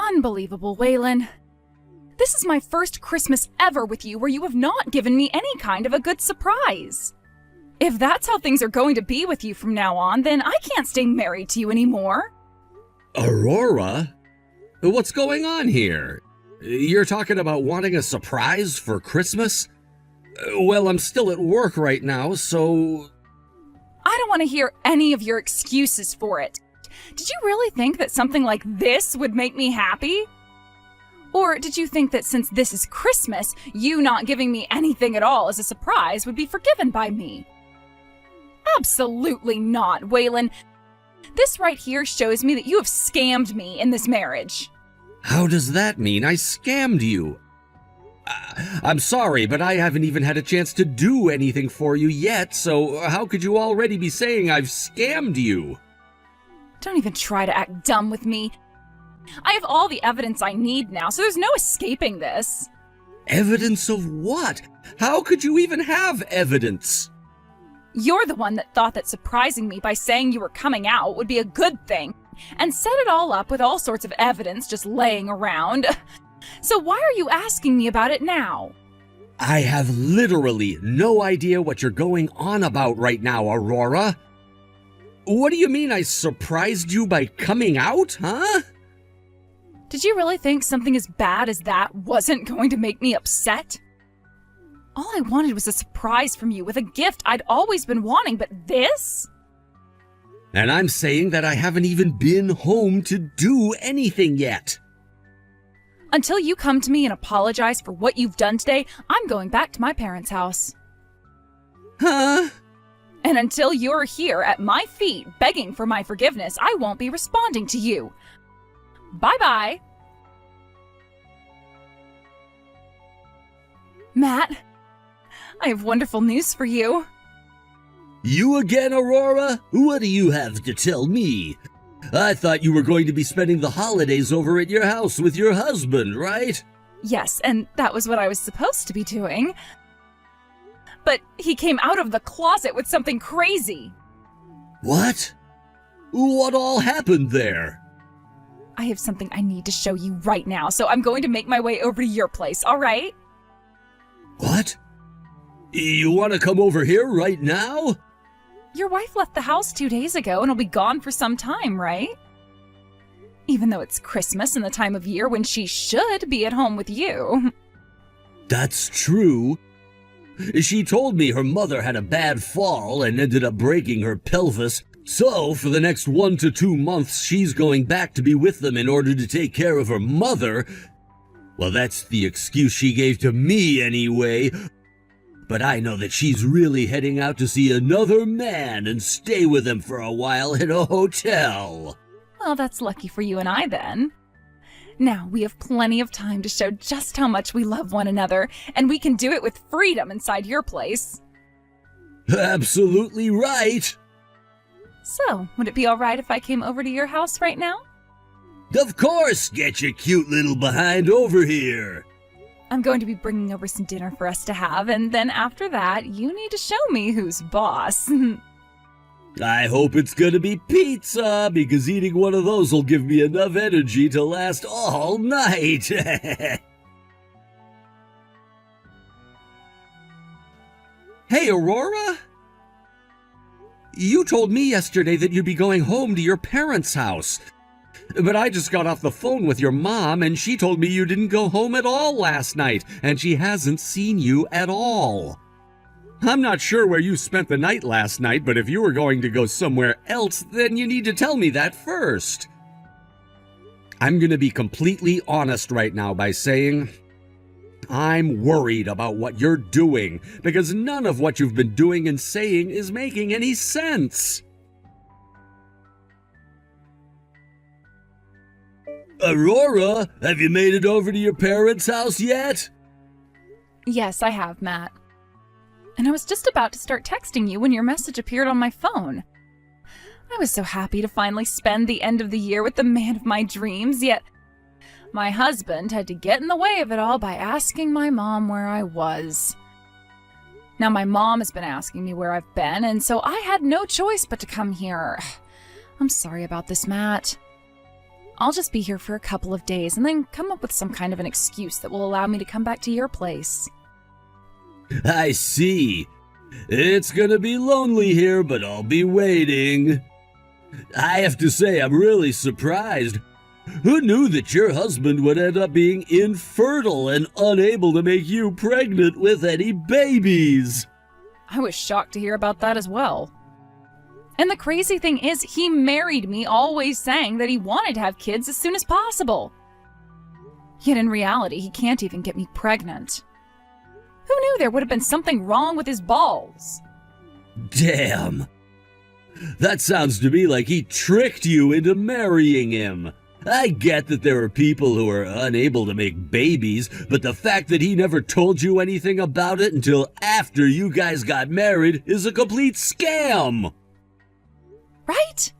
Unbelievable, Waylon. This is my first Christmas ever with you where you have not given me any kind of a good surprise. If that's how things are going to be with you from now on, then I can't stay married to you anymore. Aurora? What's going on here? You're talking about wanting a surprise for Christmas? Well, I'm still at work right now, so... I don't want to hear any of your excuses for it. Did you really think that something like this would make me happy? Or did you think that since this is Christmas, you not giving me anything at all as a surprise would be forgiven by me? Absolutely not, Waylon. This right here shows me that you have scammed me in this marriage. How does that mean I scammed you? I'm sorry, but I haven't even had a chance to do anything for you yet, so how could you already be saying I've scammed you? Don't even try to act dumb with me. I have all the evidence I need now, so there's no escaping this. Evidence of what? How could you even have evidence? You're the one that thought that surprising me by saying you were coming out would be a good thing, and set it all up with all sorts of evidence just laying around. So why are you asking me about it now? I have literally no idea what you're going on about right now, Aurora. What do you mean I surprised you by coming out, huh? Did you really think something as bad as that wasn't going to make me upset? All I wanted was a surprise from you with a gift I'd always been wanting, but this? And I'm saying that I haven't even been home to do anything yet. Until you come to me and apologize for what you've done today, I'm going back to my parents' house. Huh? And until you're here at my feet begging for my forgiveness, I won't be responding to you. Bye-bye. Matt, I have wonderful news for you. You again, Aurora? What do you have to tell me? I thought you were going to be spending the holidays over at your house with your husband, right? Yes, and that was what I was supposed to be doing. But he came out of the closet with something crazy. What? What all happened there? I have something I need to show you right now, so I'm going to make my way over to your place, all right? What? You want to come over here right now? Your wife left the house 2 days ago and will be gone for some time, right? Even though it's Christmas and the time of year when she should be at home with you. That's true. She told me her mother had a bad fall and ended up breaking her pelvis. So, for the next 1 to 2 months, she's going back to be with them in order to take care of her mother. Well, that's the excuse she gave to me anyway. But I know that she's really heading out to see another man and stay with him for a while in a hotel. Well, that's lucky for you and I then. Now, we have plenty of time to show just how much we love one another, and we can do it with freedom inside your place. Absolutely right. So, would it be all right if I came over to your house right now? Of course, get your cute little behind over here. I'm going to be bringing over some dinner for us to have, and then after that, you need to show me who's boss. I hope it's gonna be pizza, because eating one of those will give me enough energy to last all night. Hey, Aurora? You told me yesterday that you'd be going home to your parents' house. But I just got off the phone with your mom, and she told me you didn't go home at all last night, and she hasn't seen you at all. I'm not sure where you spent the night last night, but if you were going to go somewhere else, then you need to tell me that first. I'm going to be completely honest right now by saying I'm worried about what you're doing, because none of what you've been doing and saying is making any sense. Aurora, have you made it over to your parents' house yet? Yes, I have, Matt. And I was just about to start texting you when your message appeared on my phone. I was so happy to finally spend the end of the year with the man of my dreams, yet my husband had to get in the way of it all by asking my mom where I was. Now, my mom has been asking me where I've been, and so I had no choice but to come here. I'm sorry about this, Matt. I'll just be here for a couple of days and then come up with some kind of an excuse that will allow me to come back to your place. I see. It's gonna be lonely here, but I'll be waiting. I have to say, I'm really surprised. Who knew that your husband would end up being infertile and unable to make you pregnant with any babies? I was shocked to hear about that as well. And the crazy thing is, he married me always saying that he wanted to have kids as soon as possible. Yet in reality, he can't even get me pregnant. Who knew there would have been something wrong with his balls? Damn. That sounds to me like he tricked you into marrying him. I get that there are people who are unable to make babies, but the fact that he never told you anything about it until after you guys got married is a complete scam. Right?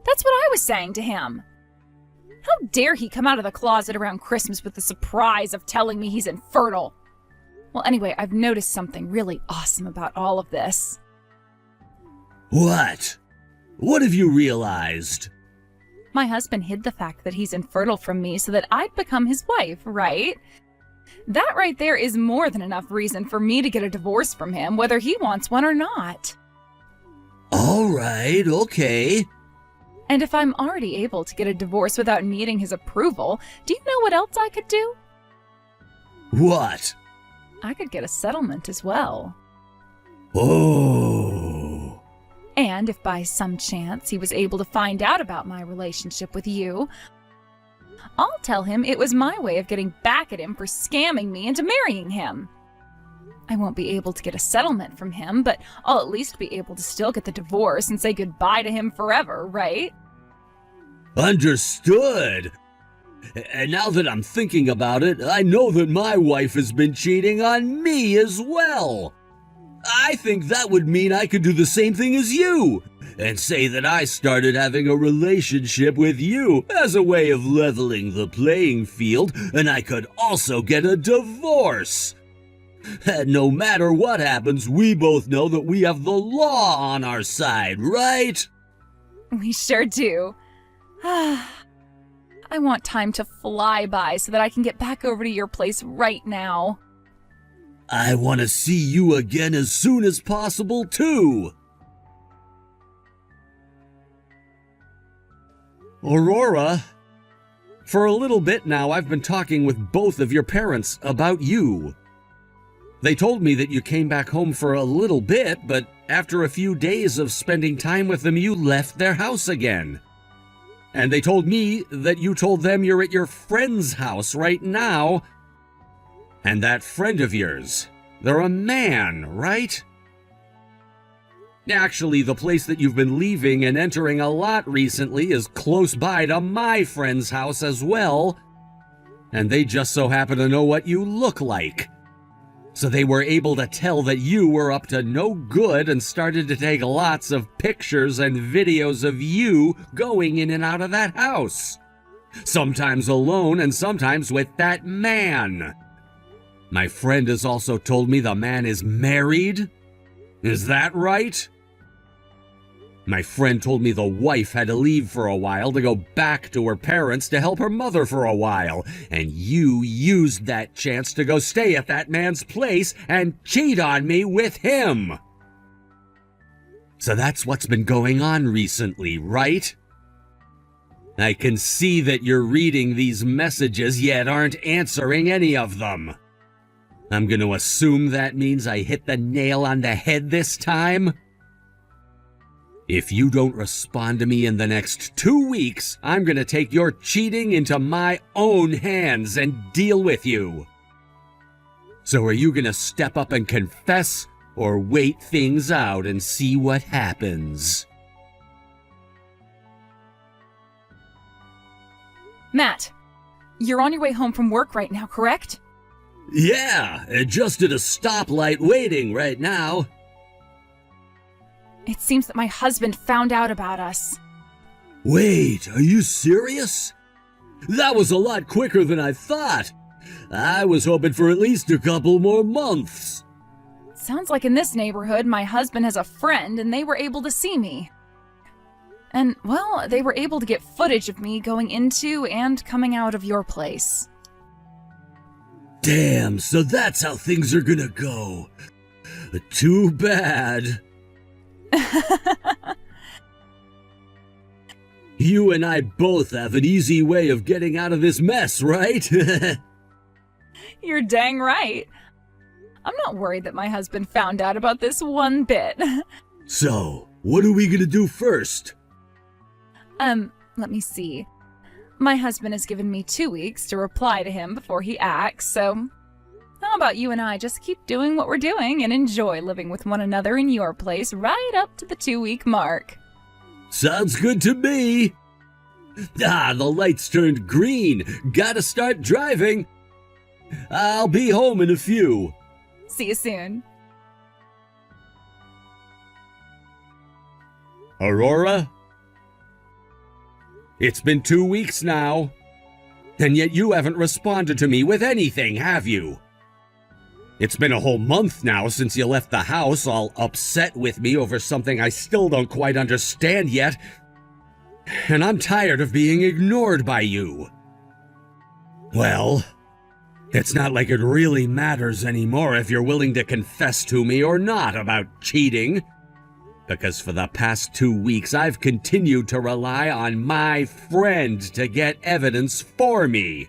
That's what I was saying to him. How dare he come out of the closet around Christmas with the surprise of telling me he's infertile? Well, anyway, I've noticed something really awesome about all of this. What? What have you realized? My husband hid the fact that he's infertile from me so that I'd become his wife, right? That right there is more than enough reason for me to get a divorce from him, whether he wants one or not. All right, okay. And if I'm already able to get a divorce without needing his approval, do you know what else I could do? What? I could get a settlement as well. Oh. And if by some chance he was able to find out about my relationship with you, I'll tell him it was my way of getting back at him for scamming me into marrying him. I won't be able to get a settlement from him, but I'll at least be able to still get the divorce and say goodbye to him forever, right? Understood. And now that I'm thinking about it, I know that my wife has been cheating on me as well. I think that would mean I could do the same thing as you, and say that I started having a relationship with you as a way of leveling the playing field, and I could also get a divorce. And no matter what happens, we both know that we have the law on our side, right? We sure do. I want time to fly by so that I can get back over to your place right now. I want to see you again as soon as possible, too. Aurora, for a little bit now, I've been talking with both of your parents about you. They told me that you came back home for a little bit, but after a few days of spending time with them, you left their house again. And they told me that you told them you're at your friend's house right now. And that friend of yours, they're a man, right? Actually, the place that you've been leaving and entering a lot recently is close by to my friend's house as well. And they just so happen to know what you look like. So they were able to tell that you were up to no good and started to take lots of pictures and videos of you going in and out of that house. Sometimes alone and sometimes with that man. My friend has also told me the man is married. Is that right? My friend told me the wife had to leave for a while to go back to her parents to help her mother for a while, and you used that chance to go stay at that man's place and cheat on me with him. So that's what's been going on recently, right? I can see that you're reading these messages yet aren't answering any of them. I'm going to assume that means I hit the nail on the head this time? If you don't respond to me in the next 2 weeks, I'm going to take your cheating into my own hands and deal with you. So are you going to step up and confess, or wait things out and see what happens? Matt, you're on your way home from work right now, correct? Yeah, just at a stoplight waiting right now. It seems that my husband found out about us. Wait, are you serious? That was a lot quicker than I thought. I was hoping for at least a couple more months. Sounds like in this neighborhood, my husband has a friend and they were able to see me. And, well, they were able to get footage of me going into and coming out of your place. Damn, so that's how things are gonna go. Too bad. You and I both have an easy way of getting out of this mess, right? You're dang right. I'm not worried that my husband found out about this one bit. So, what are we gonna do first? Let me see. My husband has given me 2 weeks to reply to him before he acts, so how about you and I just keep doing what we're doing and enjoy living with one another in your place right up to the 2-week mark? Sounds good to me. Ah, the lights turned green. Gotta start driving. I'll be home in a few. See you soon. Aurora? It's been 2 weeks now, and yet you haven't responded to me with anything, have you? It's been a whole month now since you left the house, all upset with me over something I still don't quite understand yet, and I'm tired of being ignored by you. Well, it's not like it really matters anymore if you're willing to confess to me or not about cheating. Because for the past 2 weeks, I've continued to rely on my friend to get evidence for me.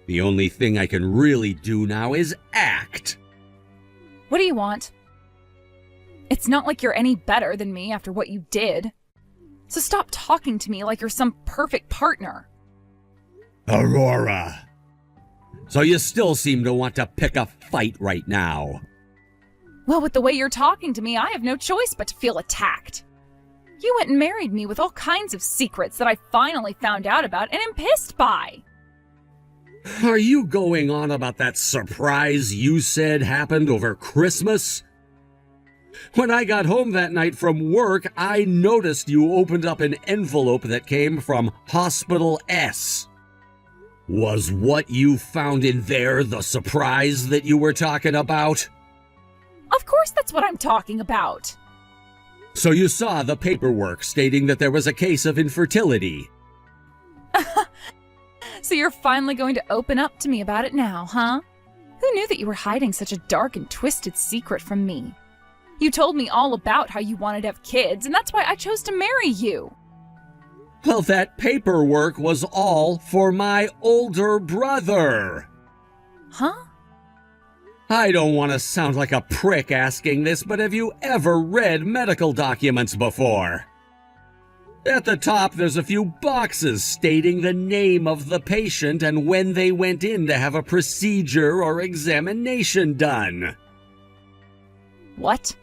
The only thing I can really do now is act. What do you want? It's not like you're any better than me after what you did. So stop talking to me like you're some perfect partner. Aurora. So you still seem to want to pick a fight right now. Well, with the way you're talking to me, I have no choice but to feel attacked. You went and married me with all kinds of secrets that I finally found out about and am pissed by. Are you going on about that surprise you said happened over Christmas? When I got home that night from work, I noticed you opened up an envelope that came from Hospital S. Was what you found in there the surprise that you were talking about? Of course that's what I'm talking about. So you saw the paperwork stating that there was a case of infertility. So you're finally going to open up to me about it now, huh? Who knew that you were hiding such a dark and twisted secret from me? You told me all about how you wanted to have kids, and that's why I chose to marry you. Well, that paperwork was all for my older brother. Huh? I don't want to sound like a prick asking this, but have you ever read medical documents before? At the top, there's a few boxes stating the name of the patient and when they went in to have a procedure or examination done. What?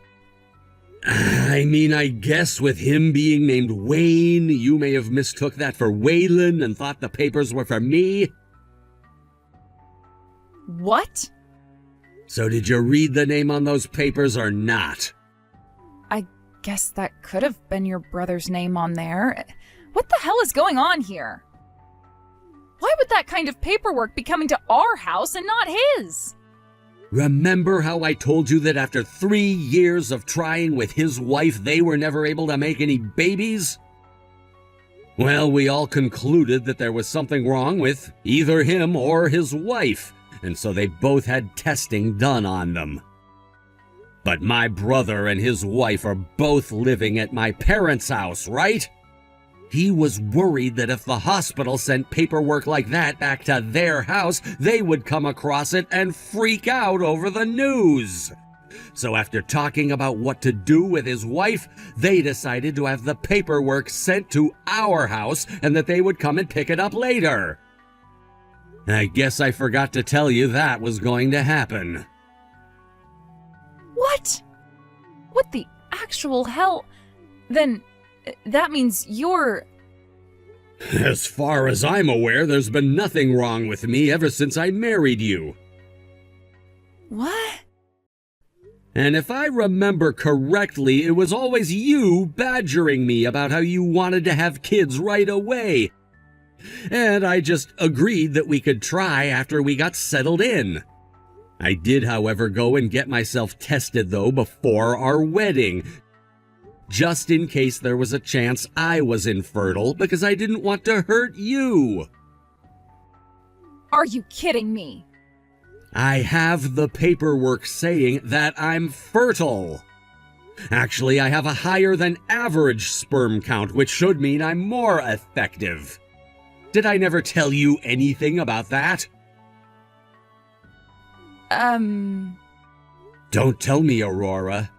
I mean, I guess with him being named Wayne, you may have mistook that for Waylon and thought the papers were for me. What? So did you read the name on those papers or not? I guess that could have been your brother's name on there. What the hell is going on here? Why would that kind of paperwork be coming to our house and not his? Remember how I told you that after 3 years of trying with his wife, they were never able to make any babies? Well, we all concluded that there was something wrong with either him or his wife, and so they both had testing done on them. But my brother and his wife are both living at my parents' house, right? He was worried that if the hospital sent paperwork like that back to their house, they would come across it and freak out over the news. So after talking about what to do with his wife, they decided to have the paperwork sent to our house and that they would come and pick it up later. I guess I forgot to tell you that was going to happen. What? What the actual hell? Then that means you're... As far as I'm aware, there's been nothing wrong with me ever since I married you. What? And if I remember correctly, it was always you badgering me about how you wanted to have kids right away. And I just agreed that we could try after we got settled in. I did, however, go and get myself tested, though, before our wedding. just in case there was a chance I was infertile because I didn't want to hurt you. Are you kidding me? I have the paperwork saying that I'm fertile. Actually, I have a higher than average sperm count, which should mean I'm more effective. Did I never tell you anything about that? Don't tell me, Aurora.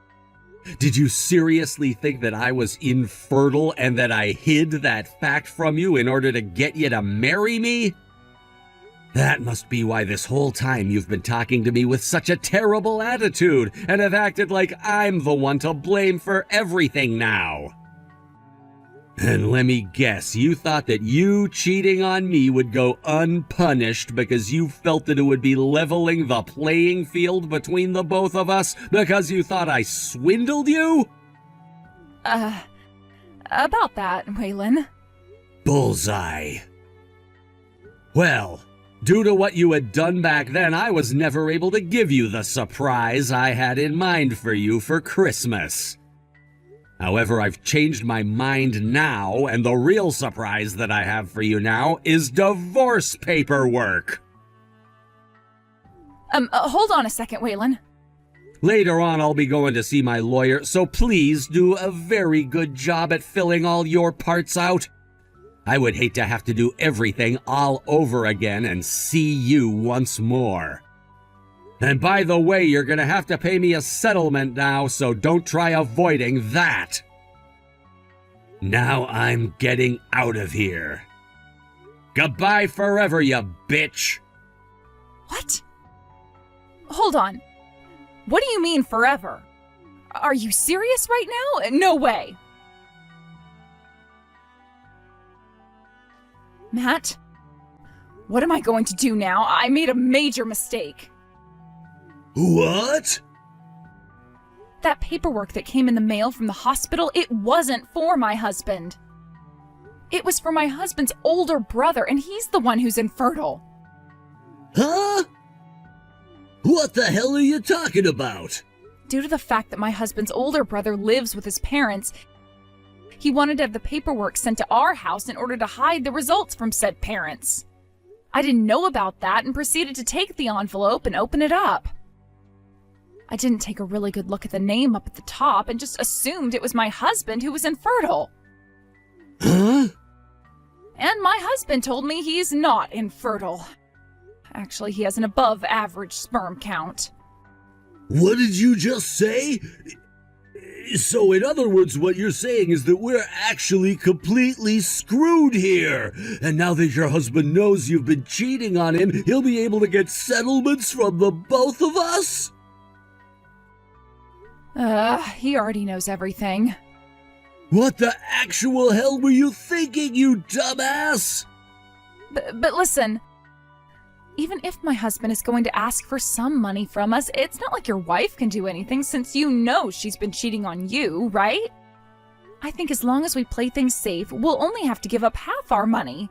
Did you seriously think that I was infertile and that I hid that fact from you in order to get you to marry me? That must be why this whole time you've been talking to me with such a terrible attitude and have acted like I'm the one to blame for everything now. And let me guess, you thought that you cheating on me would go unpunished because you felt that it would be leveling the playing field between the both of us because you thought I swindled you? About that, Waylon. Bullseye. Well, due to what you had done back then, I was never able to give you the surprise I had in mind for you for Christmas. However, I've changed my mind now, and the real surprise that I have for you now is divorce paperwork. Hold on a second, Waylon. Later on, I'll be going to see my lawyer, so please do a very good job at filling all your parts out. I would hate to have to do everything all over again and see you once more. And by the way, you're gonna have to pay me a settlement now, so don't try avoiding that. Now I'm getting out of here. Goodbye forever, you bitch. What? Hold on. What do you mean forever? Are you serious right now? No way. Matt, what am I going to do now? I made a major mistake. What? That paperwork that came in the mail from the hospital, it wasn't for my husband. It was for my husband's older brother, and he's the one who's infertile. Huh? What the hell are you talking about? Due to the fact that my husband's older brother lives with his parents, he wanted to have the paperwork sent to our house in order to hide the results from said parents. I didn't know about that and proceeded to take the envelope and open it up. I didn't take a really good look at the name up at the top and just assumed it was my husband who was infertile. Huh? And my husband told me he's not infertile. Actually, he has an above-average sperm count. What did you just say? So in other words, what you're saying is that we're actually completely screwed here. And now that your husband knows you've been cheating on him, he'll be able to get settlements from the both of us? He already knows everything. What the actual hell were you thinking, you dumbass? But listen, even if my husband is going to ask for some money from us, it's not like your wife can do anything since you know she's been cheating on you, right? I think as long as we play things safe, we'll only have to give up half our money.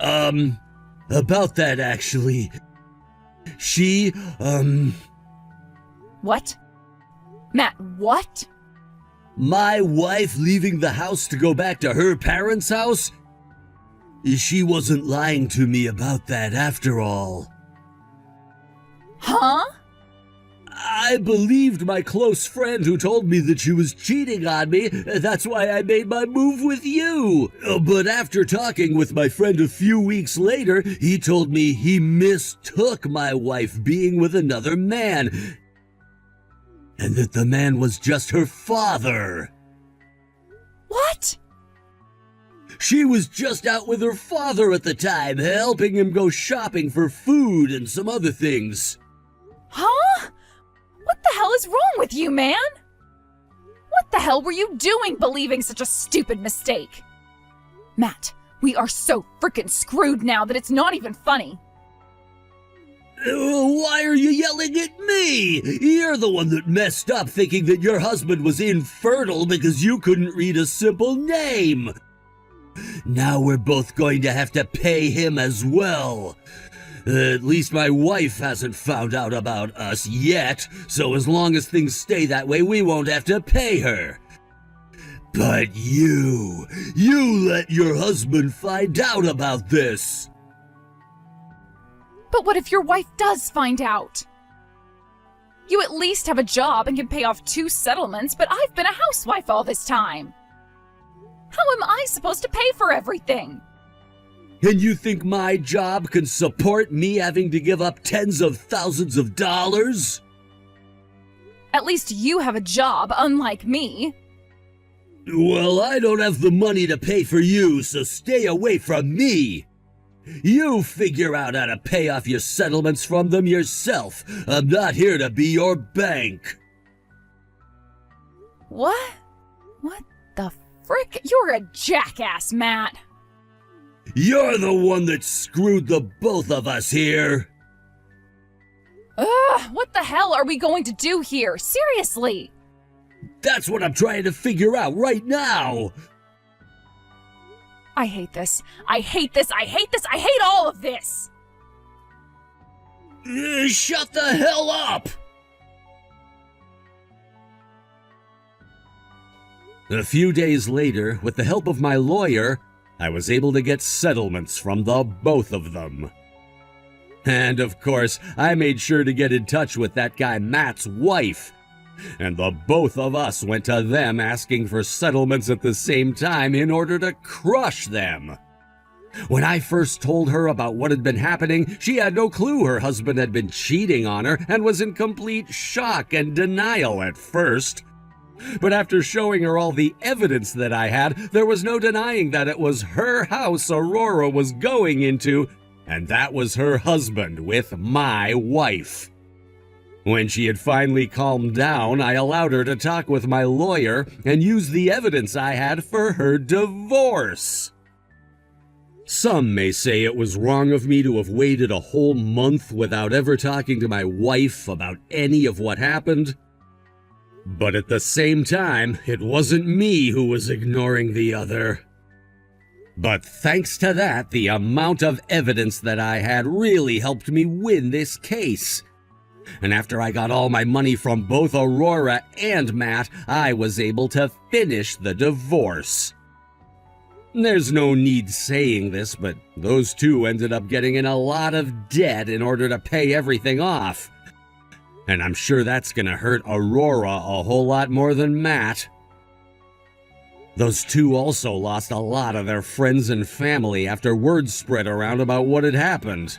About that actually. What? Matt, what? My wife leaving the house to go back to her parents' house? She wasn't lying to me about that after all. Huh? I believed my close friend who told me that she was cheating on me. That's why I made my move with you. But after talking with my friend a few weeks later, he told me he mistook my wife being with another man, and that the man was just her father. What? She was just out with her father at the time, helping him go shopping for food and some other things. Huh? What the hell is wrong with you, man? What the hell were you doing believing such a stupid mistake? Matt, we are so frickin' screwed now that it's not even funny. Why are you yelling at me? You're the one that messed up thinking that your husband was infertile because you couldn't read a simple name. Now we're both going to have to pay him as well. At least my wife hasn't found out about us yet, so as long as things stay that way, we won't have to pay her. But you let your husband find out about this. But what if your wife does find out? You at least have a job and can pay off 2 settlements, but I've been a housewife all this time. How am I supposed to pay for everything? And you think my job can support me having to give up tens of thousands of dollars? At least you have a job, unlike me. Well, I don't have the money to pay for you, so stay away from me. You figure out how to pay off your settlements from them yourself. I'm not here to be your bank. What? What the frick? You're a jackass, Matt. You're the one that screwed the both of us here. Ugh, what the hell are we going to do here? Seriously? That's what I'm trying to figure out right now. I hate this. I hate this. I hate this. I hate all of this. Shut the hell up! A few days later, with the help of my lawyer, I was able to get settlements from the both of them. And of course, I made sure to get in touch with that guy Matt's wife. And the both of us went to them asking for settlements at the same time in order to crush them. When I first told her about what had been happening, she had no clue her husband had been cheating on her and was in complete shock and denial at first. But after showing her all the evidence that I had, there was no denying that it was her house Aurora was going into, and that was her husband with my wife. When she had finally calmed down, I allowed her to talk with my lawyer and use the evidence I had for her divorce. Some may say it was wrong of me to have waited a whole month without ever talking to my wife about any of what happened. But at the same time, it wasn't me who was ignoring the other. But thanks to that, the amount of evidence that I had really helped me win this case. And after I got all my money from both Aurora and Matt, I was able to finish the divorce. There's no need saying this, but those two ended up getting in a lot of debt in order to pay everything off. And I'm sure that's gonna hurt Aurora a whole lot more than Matt. Those two also lost a lot of their friends and family after word spread around about what had happened.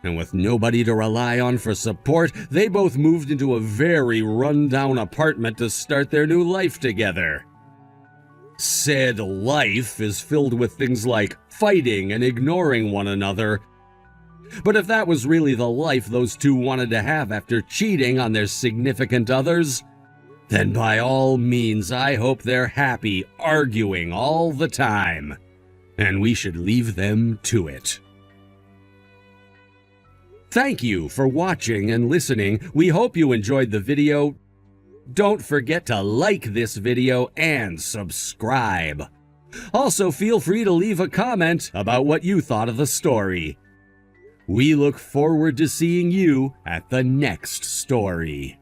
And with nobody to rely on for support, they both moved into a very run-down apartment to start their new life together. Said life is filled with things like fighting and ignoring one another. But if that was really the life those two wanted to have after cheating on their significant others, then by all means I hope they're happy arguing all the time. And we should leave them to it. Thank you for watching and listening. We hope you enjoyed the video. Don't forget to like this video and subscribe. Also, feel free to leave a comment about what you thought of the story. We look forward to seeing you at the next story.